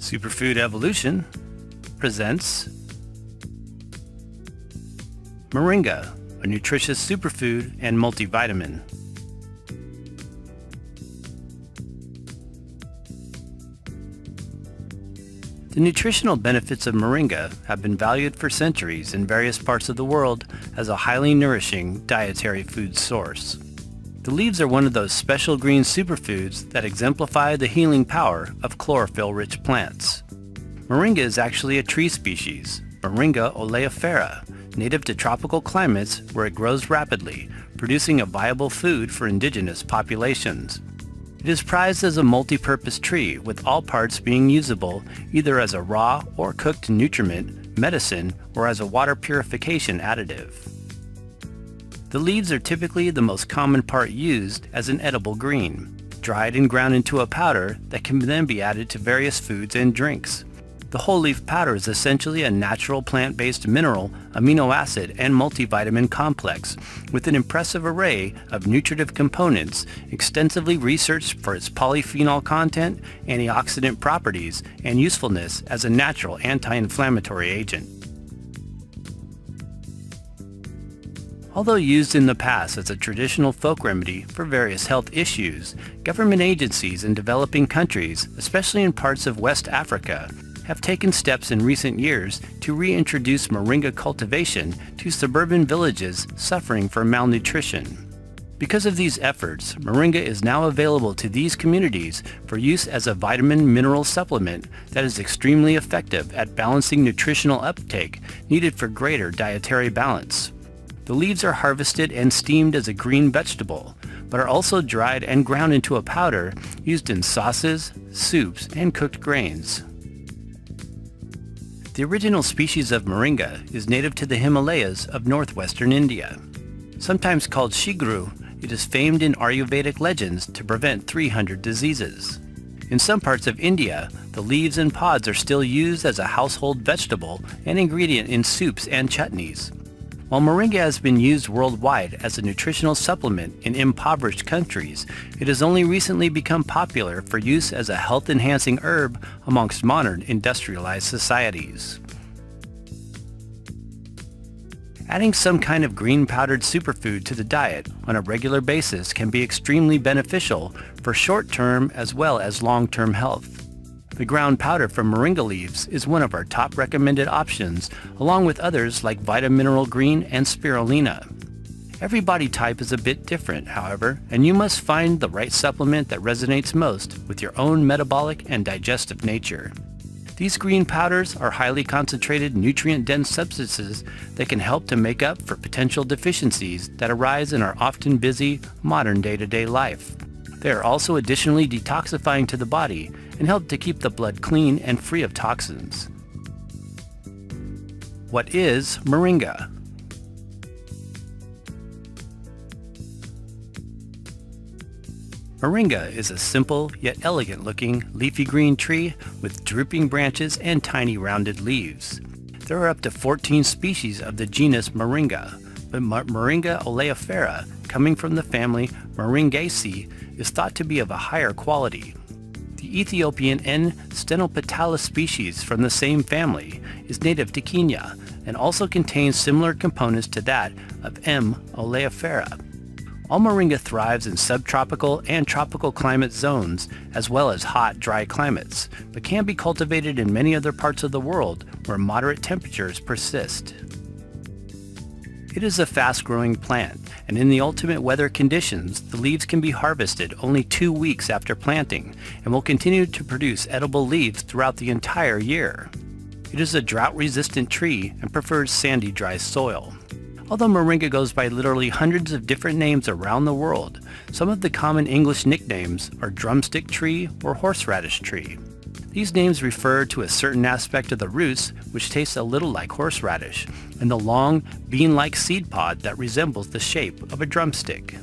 Superfood Evolution presents Moringa, a nutritious superfood and multivitamin. The nutritional benefits of moringa have been valued for centuries in various parts of the world as a highly nourishing dietary food source. The leaves are one of those special green superfoods that exemplify the healing power of chlorophyll-rich plants. Moringa is actually a tree species, Moringa oleifera, native to tropical climates where it grows rapidly, producing a viable food for indigenous populations. It is prized as a multi-purpose tree, with all parts being usable either as a raw or cooked nutriment, medicine, or as a water purification additive. The leaves are typically the most common part used as an edible green, dried and ground into a powder that can then be added to various foods and drinks. The whole leaf powder is essentially a natural plant-based mineral, amino acid, and multivitamin complex with an impressive array of nutritive components, extensively researched for its polyphenol content, antioxidant properties, and usefulness as a natural anti-inflammatory agent. Although used in the past as a traditional folk remedy for various health issues, government agencies in developing countries, especially in parts of West Africa, have taken steps in recent years to reintroduce moringa cultivation to suburban villages suffering from malnutrition. Because of these efforts, moringa is now available to these communities for use as a vitamin-mineral supplement that is extremely effective at balancing nutritional uptake needed for greater dietary balance. The leaves are harvested and steamed as a green vegetable, but are also dried and ground into a powder used in sauces, soups, and cooked grains. The original species of moringa is native to the Himalayas of northwestern India. Sometimes called shigru, it is famed in Ayurvedic legends to prevent 300 diseases. In some parts of India, the leaves and pods are still used as a household vegetable and ingredient in soups and chutneys. While moringa has been used worldwide as a nutritional supplement in impoverished countries, it has only recently become popular for use as a health-enhancing herb amongst modern industrialized societies. Adding some kind of green powdered superfood to the diet on a regular basis can be extremely beneficial for short-term as well as long-term health. The ground powder from moringa leaves is one of our top recommended options, along with others like Vitamineral Green and Spirulina. Every body type is a bit different, however, and you must find the right supplement that resonates most with your own metabolic and digestive nature. These green powders are highly concentrated, nutrient-dense substances that can help to make up for potential deficiencies that arise in our often busy, modern day-to-day life. They are also additionally detoxifying to the body and help to keep the blood clean and free of toxins. What is moringa? Moringa is a simple yet elegant-looking leafy green tree with drooping branches and tiny rounded leaves. There are up to 14 species of the genus Moringa, but Moringa oleifera, coming from the family Moringaceae, is thought to be of a higher quality. The Ethiopian N. stenopetalis species from the same family is native to Kenya and also contains similar components to that of M. oleifera. All moringa thrives in subtropical and tropical climate zones as well as hot, dry climates, but can be cultivated in many other parts of the world where moderate temperatures persist. It is a fast-growing plant, and in the ultimate weather conditions, the leaves can be harvested only 2 weeks after planting and will continue to produce edible leaves throughout the entire year. It is a drought-resistant tree and prefers sandy, dry soil. Although moringa goes by literally hundreds of different names around the world, some of the common English nicknames are drumstick tree or horseradish tree. These names refer to a certain aspect of the roots which tastes a little like horseradish, and the long, bean-like seed pod that resembles the shape of a drumstick.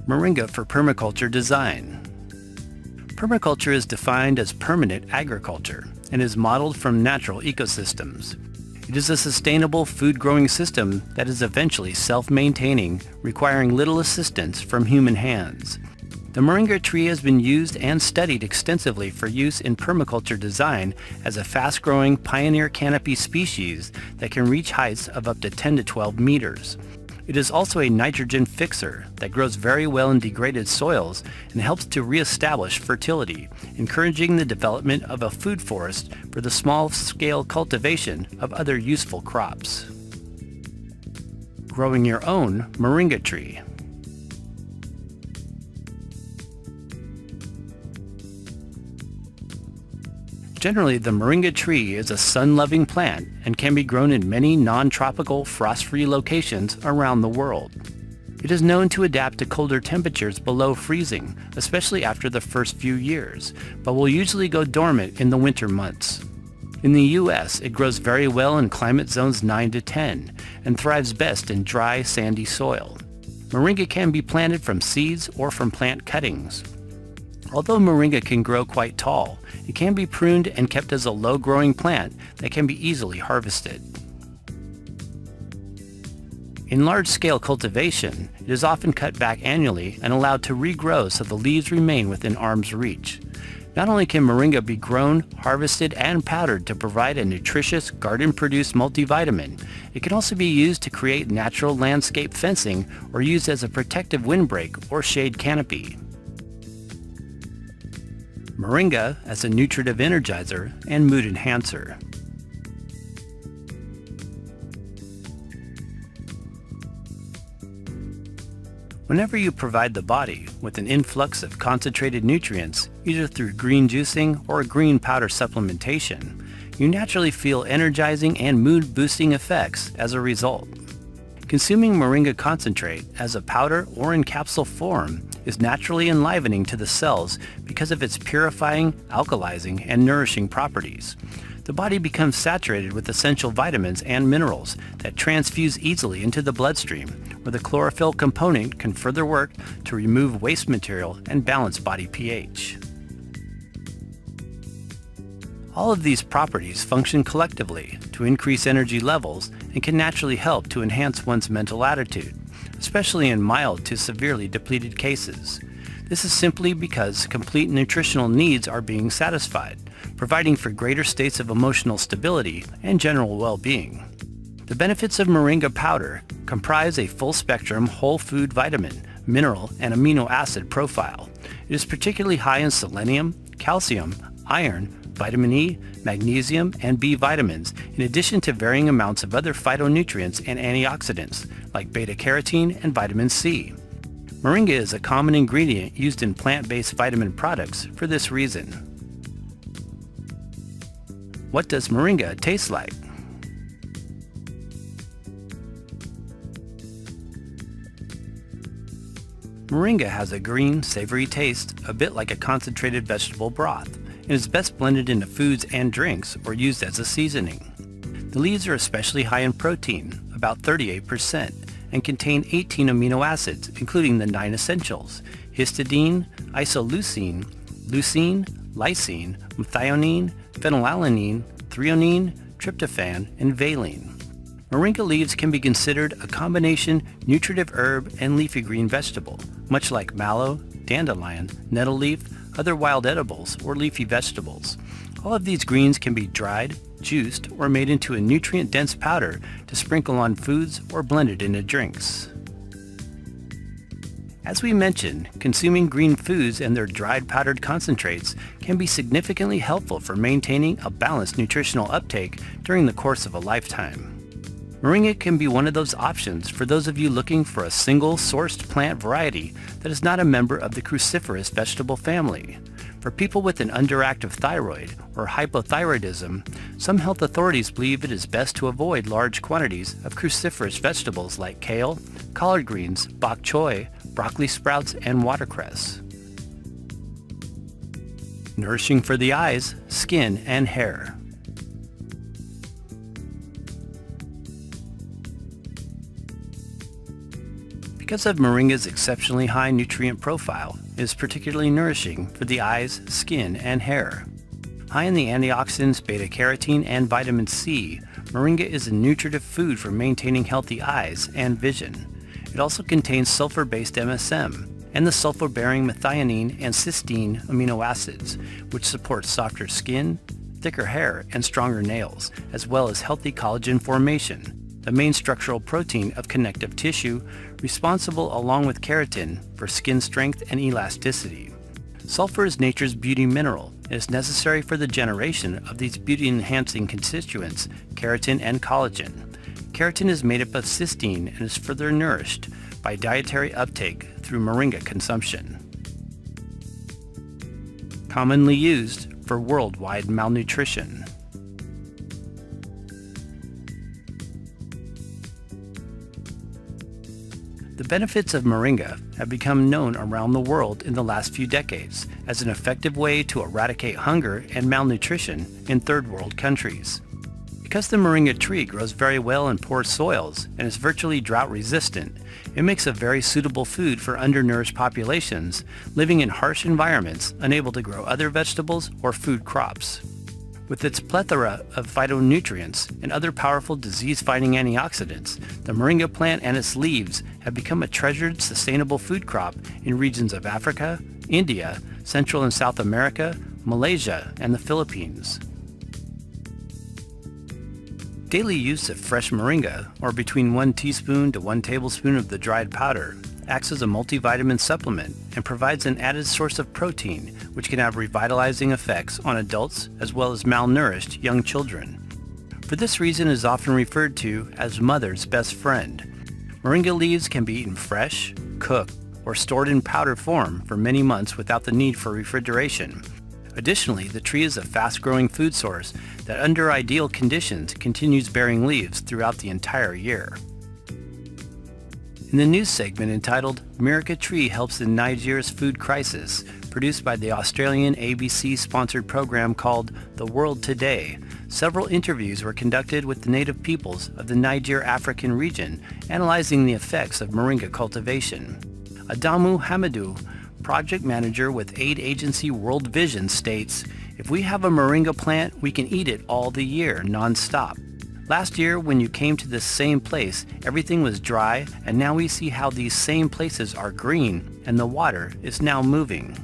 Moringa for permaculture design. Permaculture is defined as permanent agriculture and is modeled from natural ecosystems. It is a sustainable food-growing system that is eventually self-maintaining, requiring little assistance from human hands. The Moringa tree has been used and studied extensively for use in permaculture design as a fast-growing pioneer canopy species that can reach heights of up to 10 to 12 meters. It is also a nitrogen fixer that grows very well in degraded soils and helps to reestablish fertility, encouraging the development of a food forest for the small-scale cultivation of other useful crops. Growing your own Moringa tree. Generally, the Moringa tree is a sun-loving plant and can be grown in many non-tropical, frost-free locations around the world. It is known to adapt to colder temperatures below freezing, especially after the first few years, but will usually go dormant in the winter months. In the U.S., it grows very well in climate zones 9 to 10 and thrives best in dry, sandy soil. Moringa can be planted from seeds or from plant cuttings. Although Moringa can grow quite tall, it can be pruned and kept as a low-growing plant that can be easily harvested. In large-scale cultivation, it is often cut back annually and allowed to regrow so the leaves remain within arm's reach. Not only can Moringa be grown, harvested, and powdered to provide a nutritious garden-produced multivitamin, it can also be used to create natural landscape fencing or used as a protective windbreak or shade canopy. Moringa as a nutritive energizer and mood enhancer. Whenever you provide the body with an influx of concentrated nutrients, either through green juicing or green powder supplementation, you naturally feel energizing and mood-boosting effects as a result. Consuming Moringa concentrate as a powder or in capsule form is naturally enlivening to the cells because of its purifying, alkalizing, and nourishing properties. The body becomes saturated with essential vitamins and minerals that transfuse easily into the bloodstream, where the chlorophyll component can further work to remove waste material and balance body pH. All of these properties function collectively to increase energy levels and can naturally help to enhance one's mental attitude, especially in mild to severely depleted cases. This is simply because complete nutritional needs are being satisfied, providing for greater states of emotional stability and general well-being. The benefits of Moringa powder comprise a full-spectrum whole food vitamin, mineral, and amino acid profile. It is particularly high in selenium, calcium, iron, vitamin E, magnesium, and B vitamins, in addition to varying amounts of other phytonutrients and antioxidants, like beta-carotene and vitamin C. Moringa is a common ingredient used in plant-based vitamin products for this reason. What does Moringa taste like? Moringa has a green, savory taste, a bit like a concentrated vegetable broth, and is best blended into foods and drinks or used as a seasoning. The leaves are especially high in protein, about 38%, and contain 18 amino acids, including the 9 essentials: histidine, isoleucine, leucine, lysine, methionine, phenylalanine, threonine, tryptophan, and valine. Moringa leaves can be considered a combination nutritive herb and leafy green vegetable, much like mallow, dandelion, nettle leaf, other wild edibles, or leafy vegetables. All of these greens can be dried, juiced, or made into a nutrient-dense powder to sprinkle on foods or blended into drinks. As we mentioned, consuming green foods and their dried powdered concentrates can be significantly helpful for maintaining a balanced nutritional uptake during the course of a lifetime. Moringa can be one of those options for those of you looking for a single-sourced plant variety that is not a member of the cruciferous vegetable family. For people with an underactive thyroid or hypothyroidism, some health authorities believe it is best to avoid large quantities of cruciferous vegetables like kale, collard greens, bok choy, broccoli sprouts, and watercress. Nourishing for the eyes, skin, and hair. Because of Moringa's exceptionally high nutrient profile, it is particularly nourishing for the eyes, skin, and hair. High in the antioxidants beta-carotene and vitamin C, Moringa is a nutritive food for maintaining healthy eyes and vision. It also contains sulfur-based MSM, and the sulfur-bearing methionine and cysteine amino acids, which support softer skin, thicker hair, and stronger nails, as well as healthy collagen formation, the main structural protein of connective tissue, responsible along with keratin for skin strength and elasticity. Sulfur is nature's beauty mineral and is necessary for the generation of these beauty-enhancing constituents, keratin and collagen. Keratin is made up of cysteine and is further nourished by dietary uptake through moringa consumption. Commonly used for worldwide malnutrition. The benefits of moringa have become known around the world in the last few decades as an effective way to eradicate hunger and malnutrition in third world countries. Because the moringa tree grows very well in poor soils and is virtually drought resistant, it makes a very suitable food for undernourished populations living in harsh environments unable to grow other vegetables or food crops. With its plethora of phytonutrients and other powerful disease-fighting antioxidants, the moringa plant and its leaves have become a treasured, sustainable food crop in regions of Africa, India, Central and South America, Malaysia, and the Philippines. Daily use of fresh moringa, or between 1 teaspoon to 1 tablespoon of the dried powder, acts as a multivitamin supplement and provides an added source of protein, which can have revitalizing effects on adults as well as malnourished young children. For this reason, it is often referred to as mother's best friend. Moringa leaves can be eaten fresh, cooked, or stored in powder form for many months without the need for refrigeration. Additionally, the tree is a fast-growing food source that under ideal conditions continues bearing leaves throughout the entire year. In the news segment entitled "Moringa Tree Helps in Nigeria's Food Crisis," produced by the Australian ABC-sponsored program called The World Today, several interviews were conducted with the native peoples of the Niger African region, analyzing the effects of moringa cultivation. Adamu Hamidou, project manager with aid agency World Vision, states, "If we have a moringa plant, we can eat it all the year, non-stop. Last year, when you came to this same place, everything was dry, and now we see how these same places are green, and the water is now moving."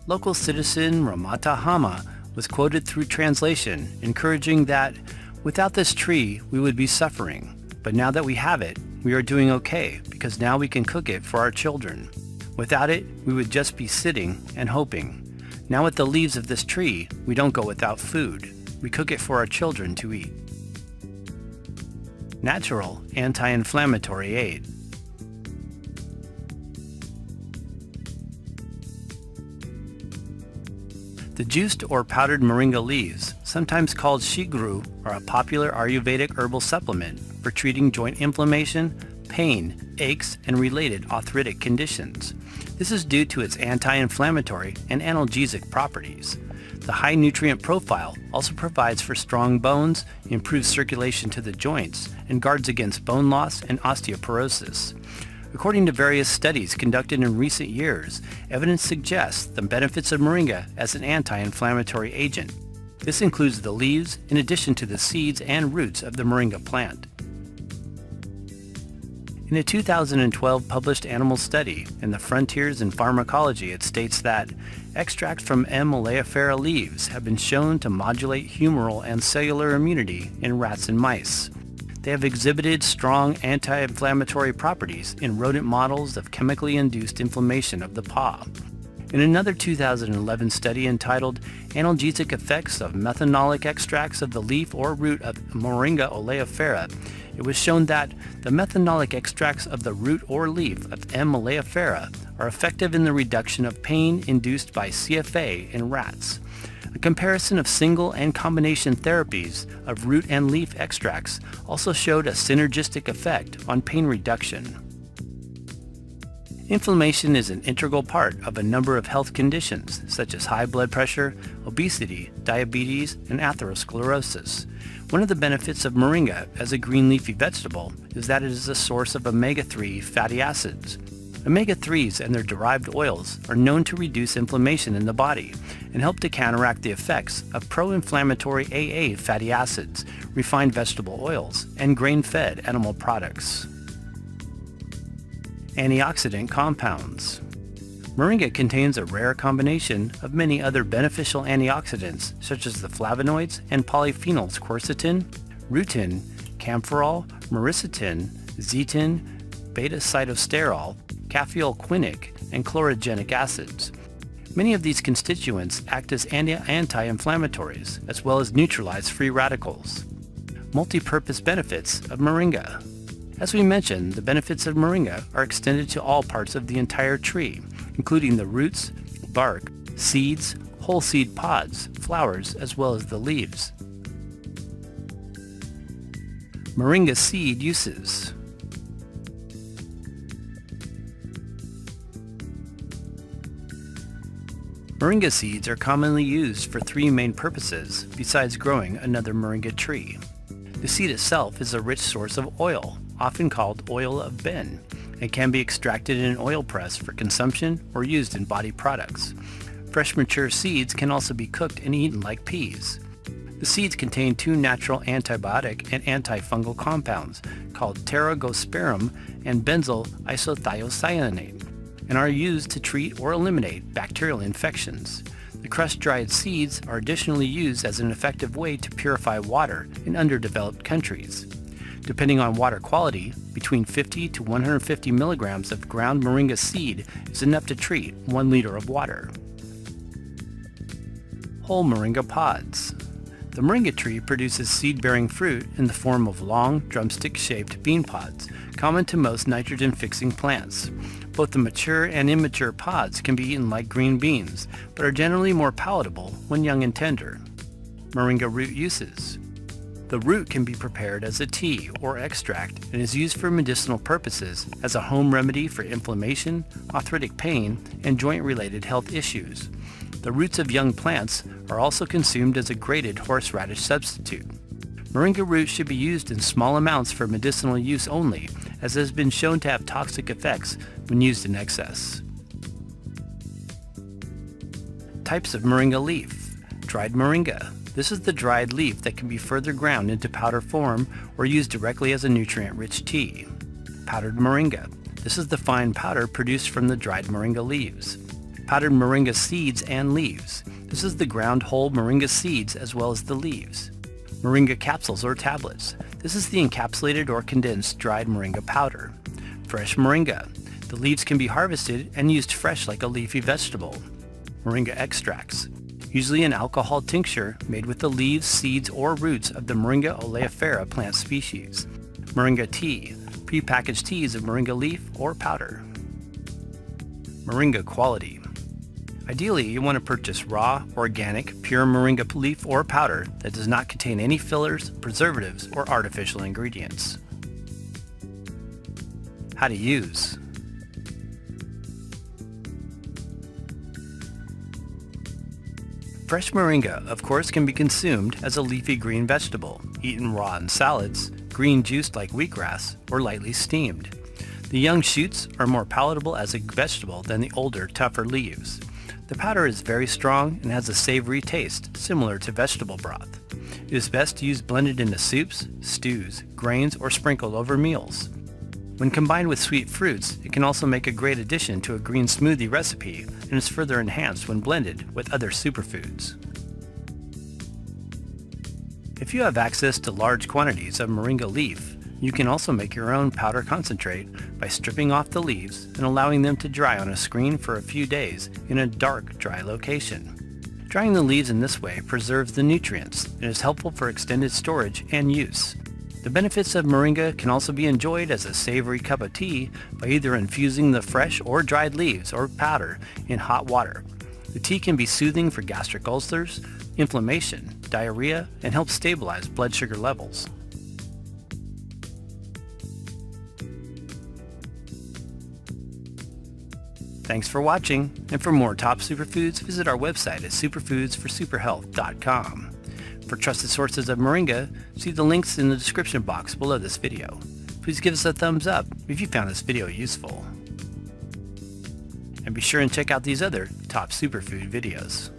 Local citizen Ramata Hama was quoted through translation, encouraging that, "Without this tree, we would be suffering. But now that we have it, we are doing okay, because now we can cook it for our children. Without it, we would just be sitting and hoping. Now with the leaves of this tree, we don't go without food. We cook it for our children to eat." Natural anti-inflammatory aid. The juiced or powdered moringa leaves, sometimes called shiguru, are a popular Ayurvedic herbal supplement for treating joint inflammation, pain, aches, and related arthritic conditions. This is due to its anti-inflammatory and analgesic properties. The high nutrient profile also provides for strong bones, improves circulation to the joints, and guards against bone loss and osteoporosis. According to various studies conducted in recent years, evidence suggests the benefits of moringa as an anti-inflammatory agent. This includes the leaves in addition to the seeds and roots of the moringa plant. In a 2012 published animal study in the Frontiers in Pharmacology, it states that extracts from M. oleifera leaves have been shown to modulate humoral and cellular immunity in rats and mice. They have exhibited strong anti-inflammatory properties in rodent models of chemically induced inflammation of the paw. In another 2011 study entitled "Analgesic Effects of Methanolic Extracts of the Leaf or Root of Moringa oleifera," it was shown that the methanolic extracts of the root or leaf of M. oleifera are effective in the reduction of pain induced by CFA in rats. A comparison of single and combination therapies of root and leaf extracts also showed a synergistic effect on pain reduction. Inflammation is an integral part of a number of health conditions such as high blood pressure, obesity, diabetes, and atherosclerosis. One of the benefits of moringa as a green leafy vegetable is that it is a source of omega-3 fatty acids. Omega-3s and their derived oils are known to reduce inflammation in the body and help to counteract the effects of pro-inflammatory AA fatty acids, refined vegetable oils, and grain-fed animal products. Antioxidant compounds. Moringa contains a rare combination of many other beneficial antioxidants such as the flavonoids and polyphenols quercetin, rutin, camphorol, myricetin, zeatin, beta-cytosterol, caffeolquinic, and chlorogenic acids. Many of these constituents act as anti-inflammatories as well as neutralize free radicals. Multi-purpose benefits of Moringa. As we mentioned, the benefits of Moringa are extended to all parts of the entire tree, including the roots, bark, seeds, whole seed pods, flowers, as well as the leaves. Moringa seed uses. Moringa seeds are commonly used for three main purposes besides growing another moringa tree. The seed itself is a rich source of oil, often called oil of Ben. It can be extracted in an oil press for consumption or used in body products. Fresh mature seeds can also be cooked and eaten like peas. The seeds contain two natural antibiotic and antifungal compounds called pterogosperum and benzyl isothiocyanate, and are used to treat or eliminate bacterial infections. The crushed dried seeds are additionally used as an effective way to purify water in underdeveloped countries. Depending on water quality, between 50 to 150 milligrams of ground moringa seed is enough to treat 1 liter of water. Whole moringa pods. The moringa tree produces seed-bearing fruit in the form of long, drumstick-shaped bean pods, common to most nitrogen-fixing plants. Both the mature and immature pods can be eaten like green beans, but are generally more palatable when young and tender. Moringa root uses. The root can be prepared as a tea or extract and is used for medicinal purposes as a home remedy for inflammation, arthritic pain, and joint-related health issues. The roots of young plants are also consumed as a grated horseradish substitute. Moringa root should be used in small amounts for medicinal use only, as it has been shown to have toxic effects when used in excess. Types of moringa leaf. Dried moringa. This is the dried leaf that can be further ground into powder form or used directly as a nutrient-rich tea. Powdered moringa. This is the fine powder produced from the dried moringa leaves. Powdered moringa seeds and leaves. This is the ground whole moringa seeds as well as the leaves. Moringa capsules or tablets. This is the encapsulated or condensed dried moringa powder. Fresh moringa. The leaves can be harvested and used fresh like a leafy vegetable. Moringa extracts. Usually an alcohol tincture made with the leaves, seeds, or roots of the Moringa oleifera plant species. Moringa tea. Prepackaged teas of moringa leaf or powder. Moringa quality. Ideally, you want to purchase raw, organic, pure moringa leaf or powder that does not contain any fillers, preservatives, or artificial ingredients. How to use. Fresh moringa, of course, can be consumed as a leafy green vegetable, eaten raw in salads, green juiced like wheatgrass, or lightly steamed. The young shoots are more palatable as a vegetable than the older, tougher leaves. The powder is very strong and has a savory taste, similar to vegetable broth. It is best used blended into soups, stews, grains, or sprinkled over meals. When combined with sweet fruits, it can also make a great addition to a green smoothie recipe and is further enhanced when blended with other superfoods. If you have access to large quantities of moringa leaf, you can also make your own powder concentrate by stripping off the leaves and allowing them to dry on a screen for a few days in a dark, dry location. Drying the leaves in this way preserves the nutrients and is helpful for extended storage and use. The benefits of moringa can also be enjoyed as a savory cup of tea by either infusing the fresh or dried leaves or powder in hot water. The tea can be soothing for gastric ulcers, inflammation, diarrhea, and help stabilize blood sugar levels. Thanks for watching, and for more top superfoods, visit our website at superfoodsforsuperhealth.com. For trusted sources of moringa, see the links in the description box below this video. Please give us a thumbs up if you found this video useful. And be sure and check out these other top superfood videos.